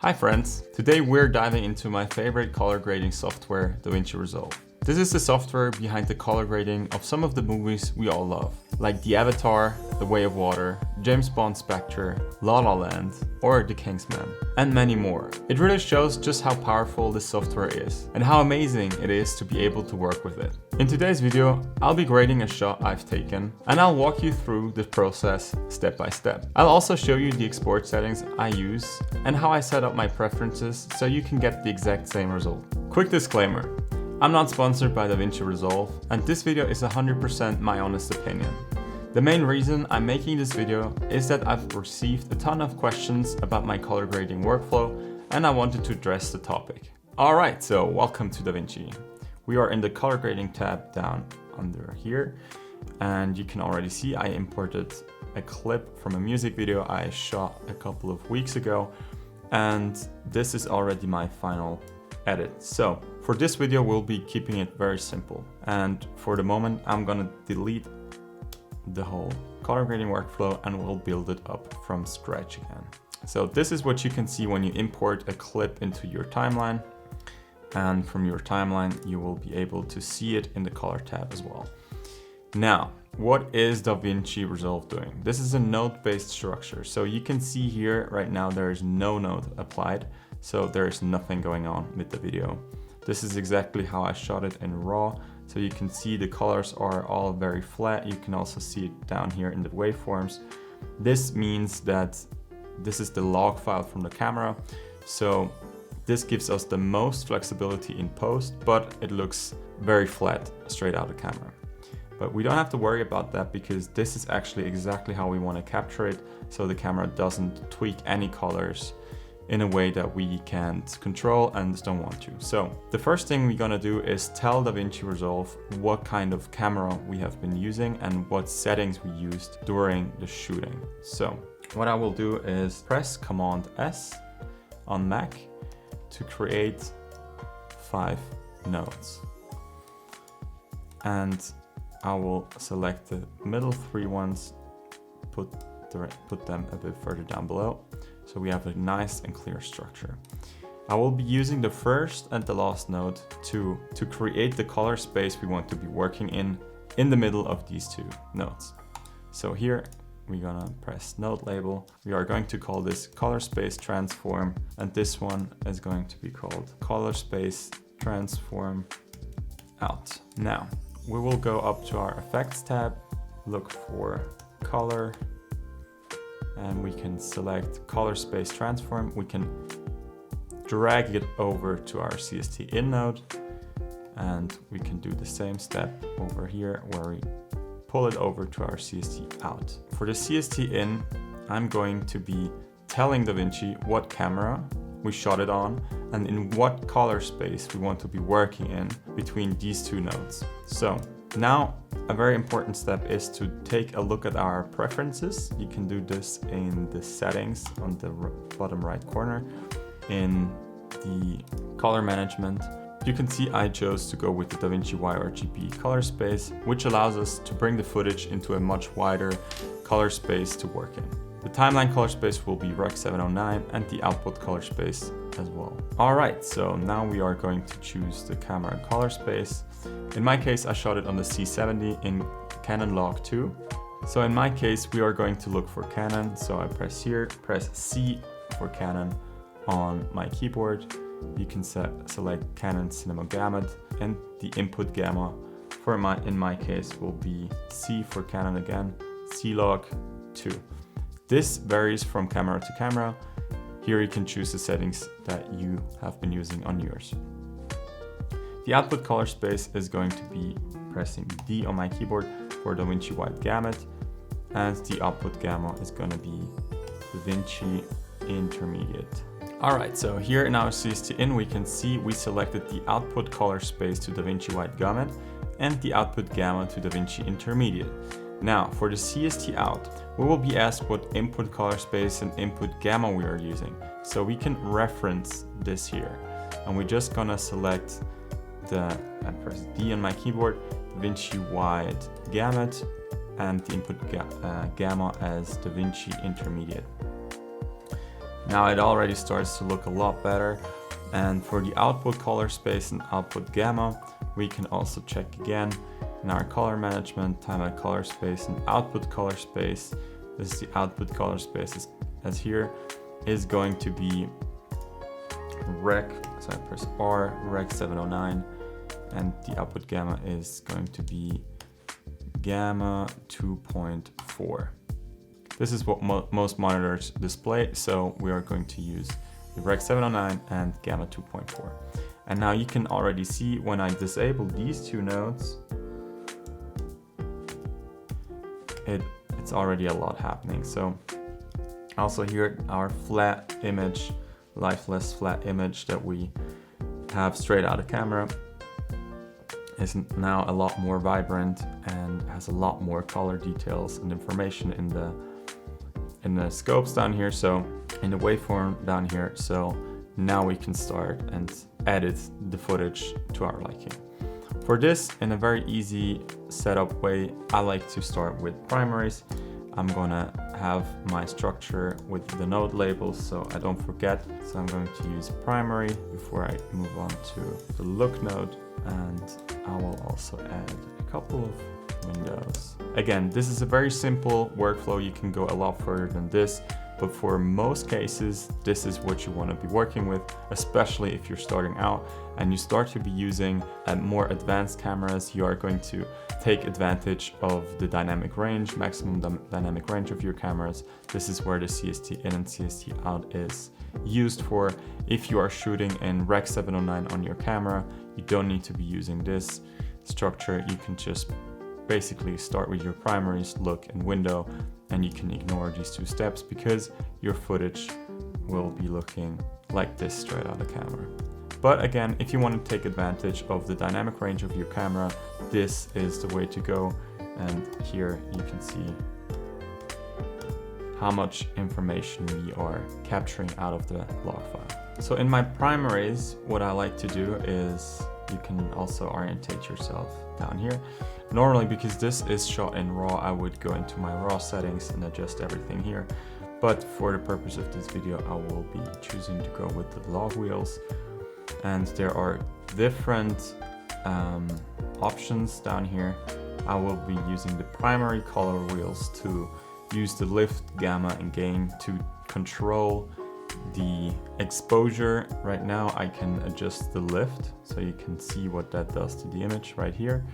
Hi friends, today we're diving into my favorite color grading software, Davinci Resolve. This is the software behind the color grading of some of the movies we all love, like The Avatar, The Way of Water, James Bond Spectre, La La Land, or The Kingsman, and many more. It really shows just how powerful this software is, and how amazing it is to be able to work with it. In today's video, I'll be grading a shot I've taken, and I'll walk you through the process step by step. I'll also show you the export settings I use, and how I set up my preferences so you can get the exact same result. Quick disclaimer. I'm not sponsored by Davinci Resolve, and this video is 100% my honest opinion. The main reason I'm making this video is that I've received a ton of questions about my color grading workflow, and I wanted to address the topic. Alright, so welcome to Davinci. We are in the color grading tab down under here, and you can already see I imported a clip from a music video I shot a couple of weeks ago, and this is already my final edit. So for this video, we'll be keeping it very simple. And for the moment, I'm gonna delete the whole color grading workflow and we'll build it up from scratch again. So this is what you can see when you import a clip into your timeline. And from your timeline, you will be able to see it in the color tab as well. Now, what is Davinci Resolve doing? This is a node-based structure. So you can see here right now, there is no node applied. So there's nothing going on with the video. This is exactly how I shot it in RAW. So you can see the colors are all very flat. You can also see it down here in the waveforms. This means that this is the log file from the camera. So this gives us the most flexibility in post, but it looks very flat straight out of the camera. But we don't have to worry about that because this is actually exactly how we want to capture it. So the camera doesn't tweak any colors in a way that we can't control and don't want to. So the first thing we're gonna do is tell Davinci Resolve what kind of camera we have been using and what settings we used during the shooting. So what I will do is press Command S on Mac to create 5 nodes. And I will select the middle 3 ones, put them a bit further down below. So we have a nice and clear structure. I will be using the first and the last node to create the color space we want to be working in the middle of these 2 nodes. So here we're gonna press node label. We are going to call this color space transform, and this one is going to be called color space transform out. Now we will go up to our effects tab, look for color, and we can select color space transform. We can drag it over to our CST in node, and we can do the same step over here where we pull it over to our CST out. For the CST in, I'm going to be telling Davinci what camera we shot it on and in what color space we want to be working in between these 2 nodes. So now a very important step is to take a look at our preferences. You can do this in the settings on the bottom right corner. In the color management, you can see I chose to go with the Davinci YRGB color space, which allows us to bring the footage into a much wider color space to work in. The timeline color space will be Rec 709 and the output color space as well. All right, so now we are going to choose the camera and color space. In my case, I shot it on the C70 in Canon Log 2. So in my case, we are going to look for Canon. So I press here, press C for Canon on my keyboard. You can select Canon Cinema Gamut, and the input gamma in my case will be C for Canon again, C Log 2. This varies from camera to camera. Here you can choose the settings that you have been using on yours. The output color space is going to be pressing D on my keyboard for Davinci Wide Gamut, and the output gamma is going to be Davinci Intermediate. Alright, so here in our CST in, we can see we selected the output color space to Davinci Wide Gamut and the output gamma to Davinci Intermediate. Now for the CST out, we will be asked what input color space and input gamma we are using. So we can reference this here, and we're just gonna select and press D on my keyboard, Davinci Wide Gamut, and the input gamma as Davinci Intermediate. Now it already starts to look a lot better. And for the output color space and output gamma, we can also check again in our color management, time at color space and output color space. This is the output color space as here is going to be rec, so I press R, rec 709, and the output gamma is going to be gamma 2.4. This is what most monitors display, so we are going to use the rec 709 and gamma 2.4. And now you can already see when I disable these two nodes, it's already a lot happening. So also here our flat image, lifeless flat image that we have straight out of camera is now a lot more vibrant and has a lot more color details and information in the scopes down here, so in the waveform down here. So now we can start and edit the footage to our liking. For this, in a very easy setup way, I like to start with primaries. I'm gonna have my structure with the node labels so I don't forget. So I'm going to use primary before I move on to the look node, and I will also add a couple of windows. Again, this is a very simple workflow. You can go a lot further than this, but for most cases, this is what you want to be working with, especially if you're starting out and you start to be using more advanced cameras. You are going to take advantage of the dynamic range, maximum dynamic range of your cameras. This is where the CST in and CST out is used for. If you are shooting in Rec 709 on your camera, you don't need to be using this structure. You can just basically start with your primaries, look, and window, and you can ignore these two steps because your footage will be looking like this straight out of camera. But again, if you want to take advantage of the dynamic range of your camera, this is the way to go. And here you can see how much information we are capturing out of the log file. So in my primaries, what I like to do is you can also orientate yourself down here. Normally, because this is shot in RAW, I would go into my RAW settings and adjust everything here. But for the purpose of this video, I will be choosing to go with the log wheels. And there are different options down here. I will be using the primary color wheels to use the lift, gamma, and gain to control the exposure. Right now I can adjust the lift, so you can see what that does to the image right here.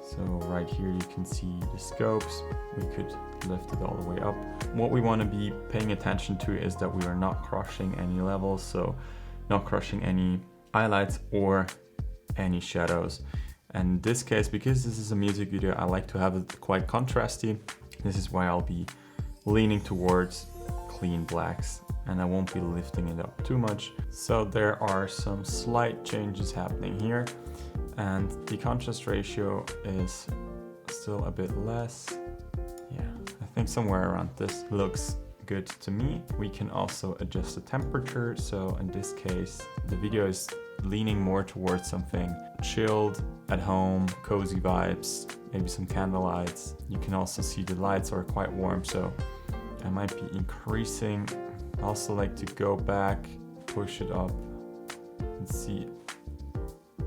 So right here you can see the scopes. We could lift it all the way up. What we want to be paying attention to is that we are not crushing any levels, so not crushing any highlights or any shadows. And in this case, because this is a music video, I like to have it quite contrasty. This is why I'll be leaning towards clean blacks, and I won't be lifting it up too much. So there are some slight changes happening here, and the contrast ratio is still a bit less. Yeah, I think somewhere around this looks good to me. We can also adjust the temperature. So in this case, the video is leaning more towards something chilled, at home, cozy vibes, maybe some candle lights. You can also see the lights are quite warm, so I might be increasing. I also like to go back, push it up, and see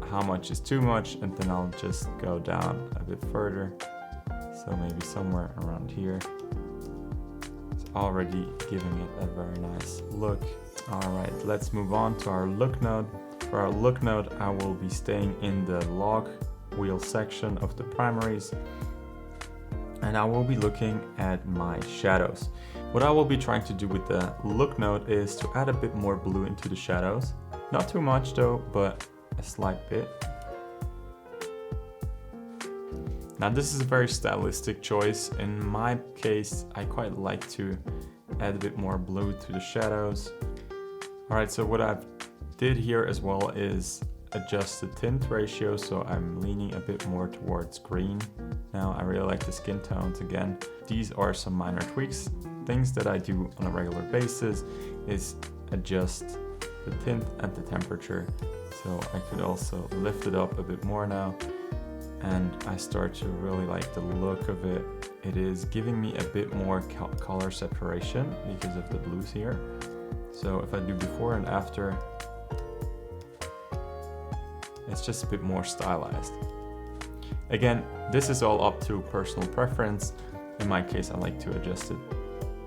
how much is too much, and then I'll just go down a bit further. So maybe somewhere around here. It's already giving it a very nice look. All right, let's move on to our look node. For our look node, I will be staying in the log wheel section of the primaries, and I will be looking at my shadows. What I will be trying to do with the look node is to add a bit more blue into the shadows. Not too much though, but a slight bit. Now this is a very stylistic choice. In my case, I quite like to add a bit more blue to the shadows. All right, so what I've did here as well is adjust the tint ratio, so I'm leaning a bit more towards green. Now I really like the skin tones again. These are some minor tweaks. Things that I do on a regular basis is adjust the tint and the temperature. So I could also lift it up a bit more now, and I start to really like the look of it. It is giving me a bit more color separation because of the blues here. So if I do before and after, it's just a bit more stylized. Again, this is all up to personal preference. In my case, I like to adjust it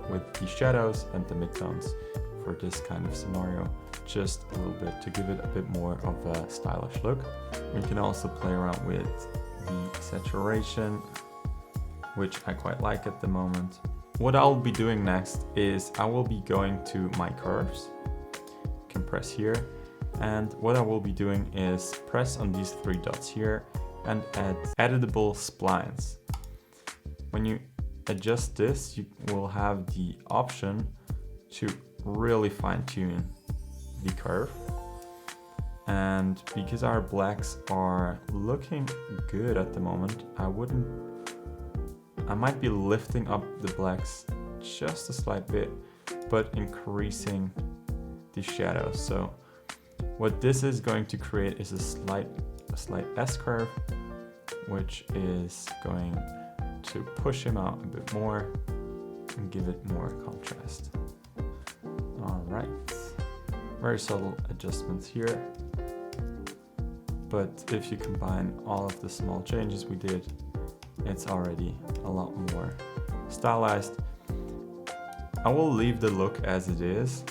with the shadows and the midtones for this kind of scenario, just a little bit to give it a bit more of a stylish look. We can also play around with the saturation, which I quite like at the moment. What I'll be doing next is I will be going to my curves, you can press here, and what I will be doing is press on these three dots here and add editable splines. When you adjust this, you will have the option to really fine-tune the curve. And because our blacks are looking good at the moment, I might be lifting up the blacks just a slight bit, but increasing the shadows. So what this is going to create is a slight S-curve, which is going to push him out a bit more and give it more contrast. All right, very subtle adjustments here. But if you combine all of the small changes we did, it's already a lot more stylized. I will leave the look as it is.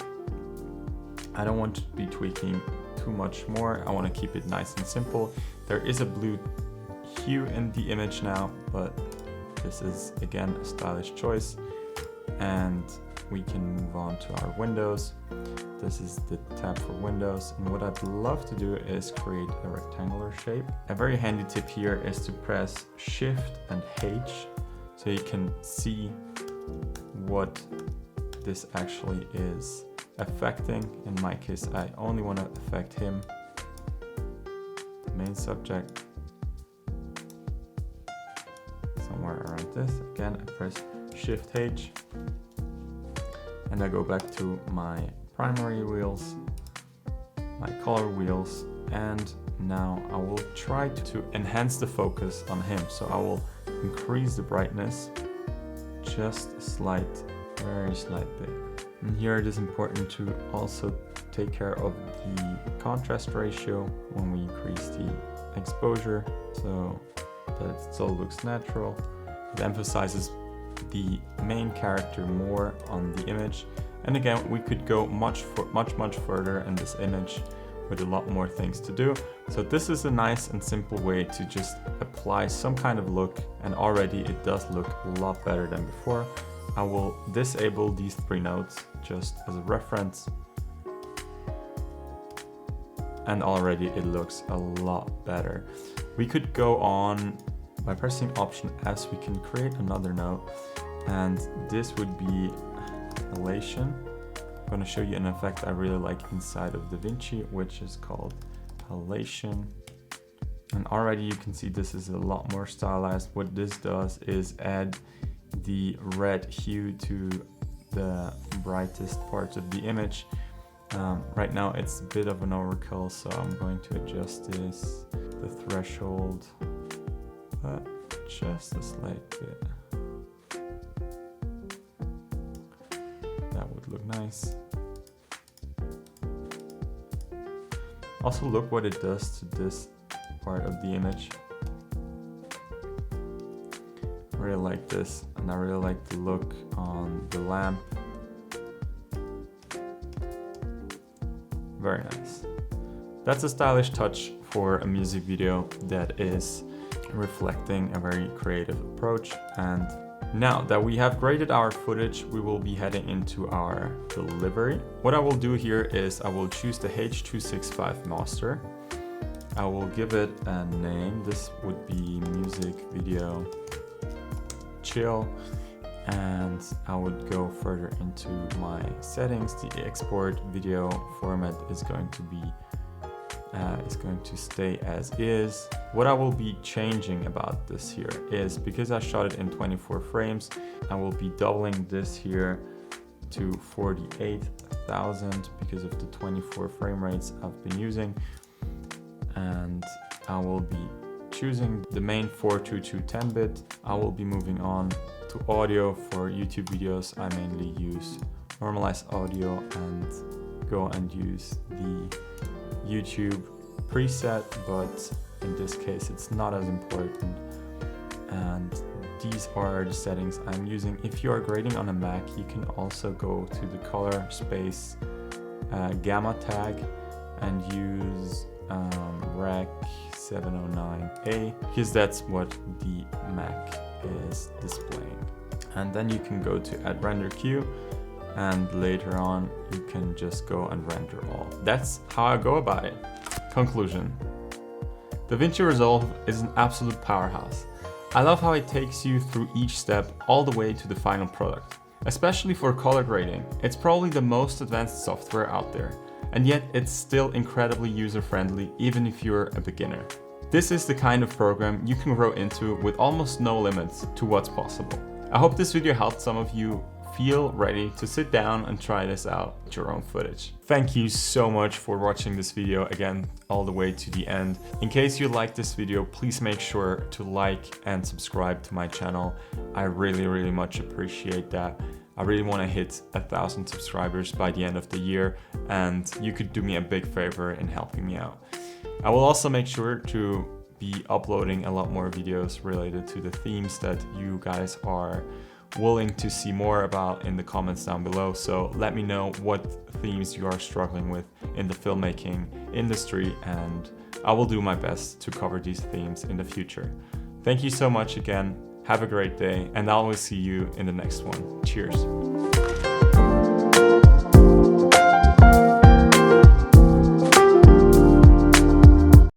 I don't want to be tweaking too much more. I want to keep it nice and simple. There is a blue hue in the image now, but this is again a stylish choice. And we can move on to our windows. This is the tab for windows, and what I'd love to do is create a rectangular shape. A very handy tip here is to press Shift and H so you can see what this actually is affecting. In my case, I only want to affect him, the main subject, somewhere around this. Again, I press Shift H and I go back to my primary wheels, my color wheels, and now I will try to enhance the focus on him. So I will increase the brightness just a slight, very slight bit. And here it is important to also take care of the contrast ratio when we increase the exposure so that it still looks natural. It emphasizes the main character more on the image. And again, we could go much further in this image with a lot more things to do. So this is a nice and simple way to just apply some kind of look, and already it does look a lot better than before. I will disable these three nodes just as a reference. And already it looks a lot better. We could go on by pressing Option S, we can create another node, and this would be Halation. I'm going to show you an effect I really like inside of Davinci, which is called Halation. And already you can see this is a lot more stylized. What this does is add the red hue to the brightest parts of the image. Right now it's a bit of an overkill, so I'm going to adjust this, the threshold, but just a slight bit. That would look nice. Also look what it does to this part of the image. I really like this, and I really like the look on the lamp. Very nice. That's a stylish touch for a music video that is reflecting a very creative approach. And now that we have graded our footage, we will be heading into our delivery. What I will do here is I will choose the H265 master. I will give it a name. This would be music video chill. And I would go further into my settings. The export video format is going to stay as is. What I will be changing about this here is, because I shot it in 24 frames, I will be doubling this here to 48,000 because of the 24 frame rates I've been using. And I will be choosing the main 422 10-bit. I will be moving on to audio. For YouTube videos, I mainly use normalize audio and go and use the YouTube preset, but in this case it's not as important. And these are the settings I'm using. If you are grading on a Mac, you can also go to the color space gamma tag and use Rec 709A, because that's what the Mac is displaying. And then you can go to add render queue, and later on you can just go and render all. That's how I go about it. Conclusion: Davinci Resolve is an absolute powerhouse. I love how it takes you through each step all the way to the final product. Especially for color grading, it's probably the most advanced software out there, and yet it's still incredibly user-friendly even if you're a beginner. This is the kind of program you can grow into with almost no limits to what's possible. I hope this video helped some of you feel ready to sit down and try this out with your own footage. Thank you so much for watching this video again all the way to the end. In case you liked this video, please make sure to like and subscribe to my channel. I really much appreciate that. I really want to hit 1,000 subscribers by the end of the year, and you could do me a big favor in helping me out. I will also make sure to be uploading a lot more videos related to the themes that you guys are willing to see more about in the comments down below. So let me know what themes you are struggling with in the filmmaking industry, and I will do my best to cover these themes in the future. Thank you so much again. Have a great day, and I will see you in the next one. Cheers.